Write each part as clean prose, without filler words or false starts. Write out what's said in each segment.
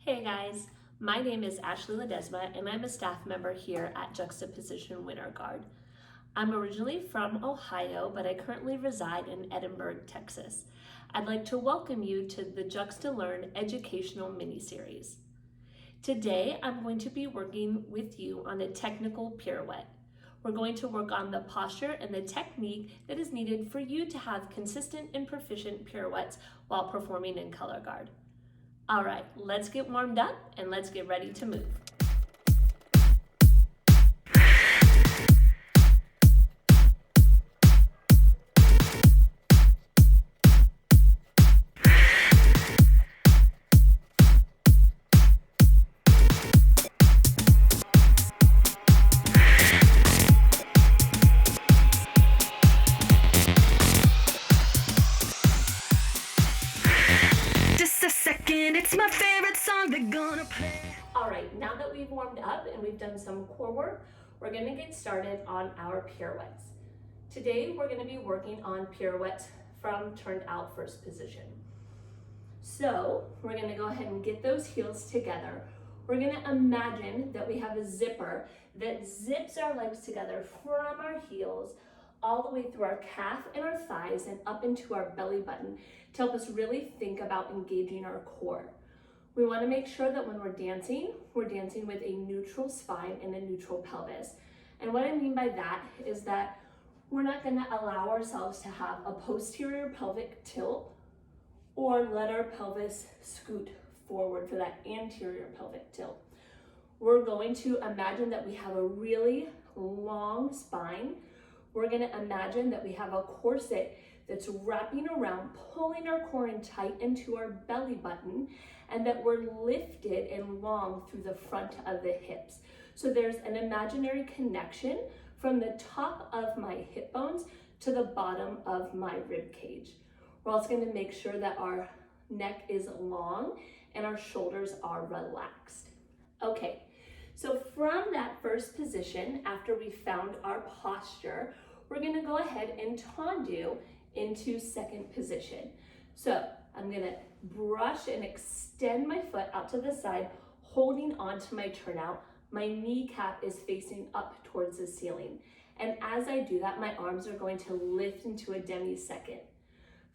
Hey guys, my name is Ashley Ledesma and I'm a staff member here at Juxtaposition Winter Guard. I'm originally from Ohio, but I currently reside in Edinburgh, Texas. I'd like to welcome you to the JuxtLearn educational mini-series. Today, I'm going to be working with you on a technical pirouette. We're going to work on the posture and the technique that is needed for you to have consistent and proficient pirouettes while performing in color guard. All right, let's get warmed up and let's get ready to move. It's my favorite song they're gonna play. All right, now that we've warmed up and we've done some core work, we're gonna get started on our pirouettes. Today, we're gonna be working on pirouettes from turned out first position. So we're gonna go ahead and get those heels together. We're gonna imagine that we have a zipper that zips our legs together from our heels all the way through our calf and our thighs and up into our belly button to help us really think about engaging our core. We want to make sure that when we're dancing with a neutral spine and a neutral pelvis. And what I mean by that is that we're not going to allow ourselves to have a posterior pelvic tilt or let our pelvis scoot forward for that anterior pelvic tilt. We're going to imagine that we have a really long spine. We're going to imagine that we have a corset that's wrapping around, pulling our core in tight into our belly button, and that we're lifted and long through the front of the hips. So there's an imaginary connection from the top of my hip bones to the bottom of my rib cage. We're also going to make sure that our neck is long and our shoulders are relaxed. Okay, so from that first position, after we found our posture, we're going to go ahead and tendu into second position. So I'm going to brush and extend my foot out to the side, holding onto my turnout. My kneecap is facing up towards the ceiling. And as I do that, my arms are going to lift into a demi-second.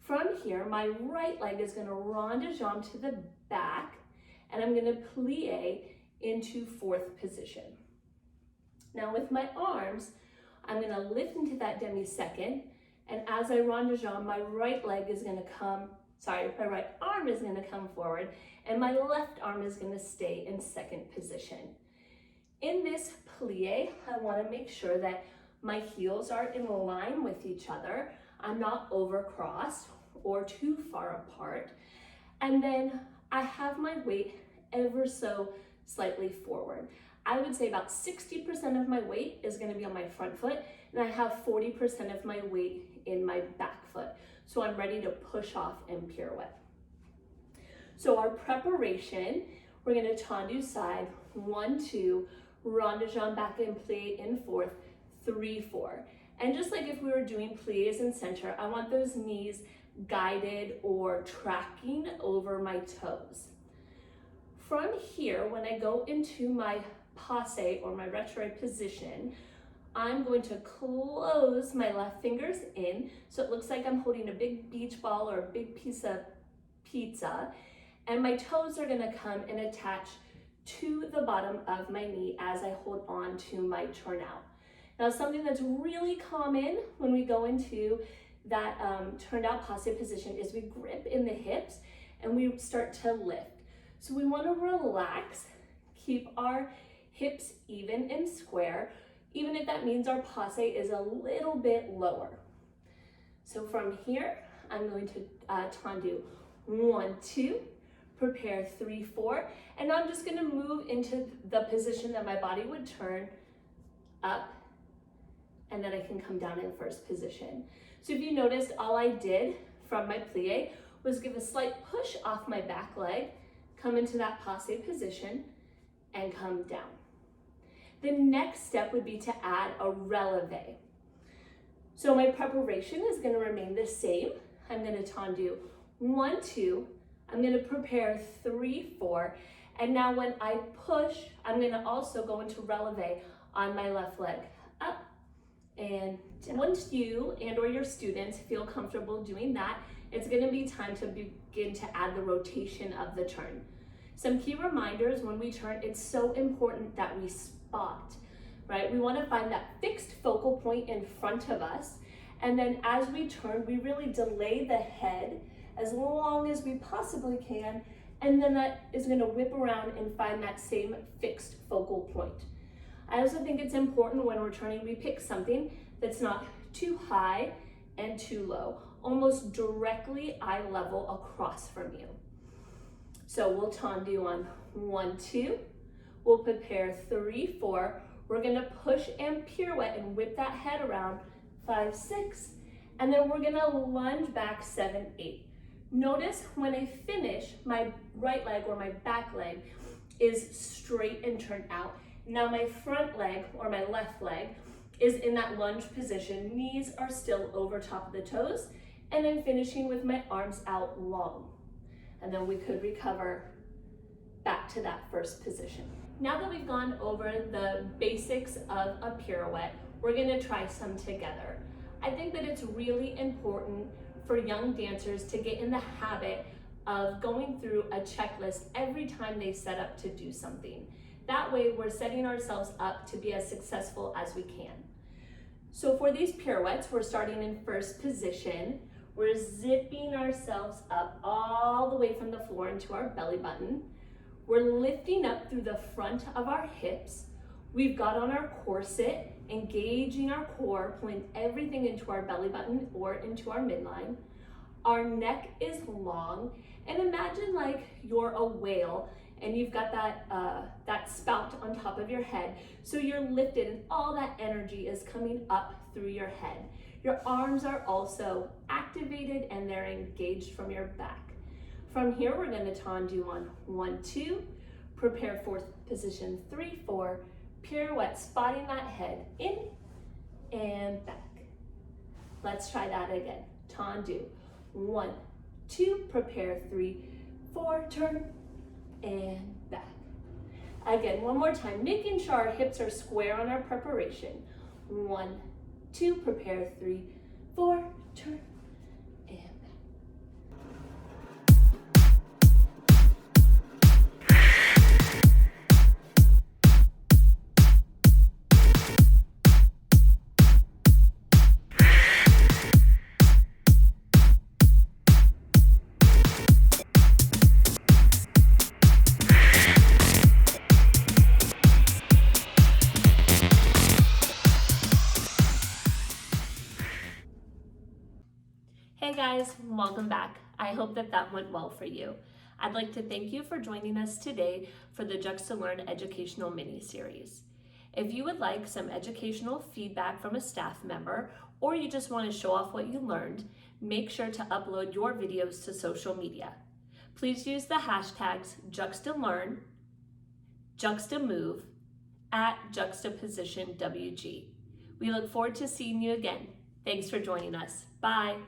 From here, my right leg is going to rond de jambe to the back, and I'm going to plie into fourth position. Now with my arms, I'm going to lift into that demi-second, and as I rond de jambe, my right arm is going to come forward, and my left arm is going to stay in second position. In this plie, I want to make sure that my heels are in line with each other. I'm not overcrossed or too far apart. And then I have my weight ever so slightly forward. I would say about 60% of my weight is going to be on my front foot, and I have 40% of my weight in my back foot. So I'm ready to push off and pirouette. So our preparation, we're going to tendu side, 1, 2, rond de jambe back and plie in fourth, 3, 4. And just like if we were doing plies in center, I want those knees guided or tracking over my toes. From here, when I go into my passe or my retrograde position, I'm going to close my left fingers in so it looks like I'm holding a big beach ball or a big piece of pizza, and my toes are going to come and attach to the bottom of my knee as I hold on to my turnout. Now, something that's really common when we go into that turned out passe position is we grip in the hips and we start to lift. So we want to relax, keep our hips even and square, even if that means our passe is a little bit lower. So from here, I'm going to tendu 1, 2, prepare 3, 4, and now I'm just going to move into the position that my body would turn up, and then I can come down in first position. So if you noticed, all I did from my plie was give a slight push off my back leg, come into that passe position, and come down. The next step would be to add a releve. So my preparation is going to remain the same. I'm going to tendu 1, 2, I'm going to prepare 3, 4, And now when I push, I'm gonna also go into releve on my left leg. Up and down. Once you and or your students feel comfortable doing that, it's gonna be time to begin to add the rotation of the turn. Some key reminders when we turn, it's so important that we spot, right? We wanna find that fixed focal point in front of us. And then as we turn, we really delay the head as long as we possibly can. And then that is gonna whip around and find that same fixed focal point. I also think it's important when we're turning, we pick something that's not too high and too low, almost directly eye level across from you. So we'll tendu on 1, 2. We'll prepare 3, 4. We're gonna push and pirouette and whip that head around 5, 6. And then we're gonna lunge back 7, 8. Notice when I finish, my right leg or my back leg is straight and turned out. Now my front leg or my left leg is in that lunge position. Knees are still over top of the toes. And I'm finishing with my arms out long. And then we could recover back to that first position. Now that we've gone over the basics of a pirouette, we're gonna try some together. I think that it's really important for young dancers to get in the habit of going through a checklist every time they set up to do something. That way we're setting ourselves up to be as successful as we can. So for these pirouettes, we're starting in first position. We're zipping ourselves up all the way from the floor into our belly button. We're lifting up through the front of our hips. We've got on our corset, engaging our core, pulling everything into our belly button or into our midline. Our neck is long, and imagine like you're a whale and you've got that spout on top of your head. So you're lifted and all that energy is coming up through your head. Your arms are also activated and they're engaged from your back. From here, we're gonna tendu on 1, 2, prepare for position 3, 4, pirouette, spotting that head in and back. Let's try that again. Tendu, 1, 2, prepare 3, 4, turn and back. Again, one more time, making sure our hips are square on our preparation. 1, 2, prepare 3, 4, turn and back. Hey guys, welcome back. I hope that went well for you. I'd like to thank you for joining us today for the JuxtLearn educational mini-series. If you would like some educational feedback from a staff member, or you just want to show off what you learned, make sure to upload your videos to social media. Please use the hashtags JuxtLearn, JuxtaMove, @JuxtapositionWG. We look forward to seeing you again. Thanks for joining us. Bye.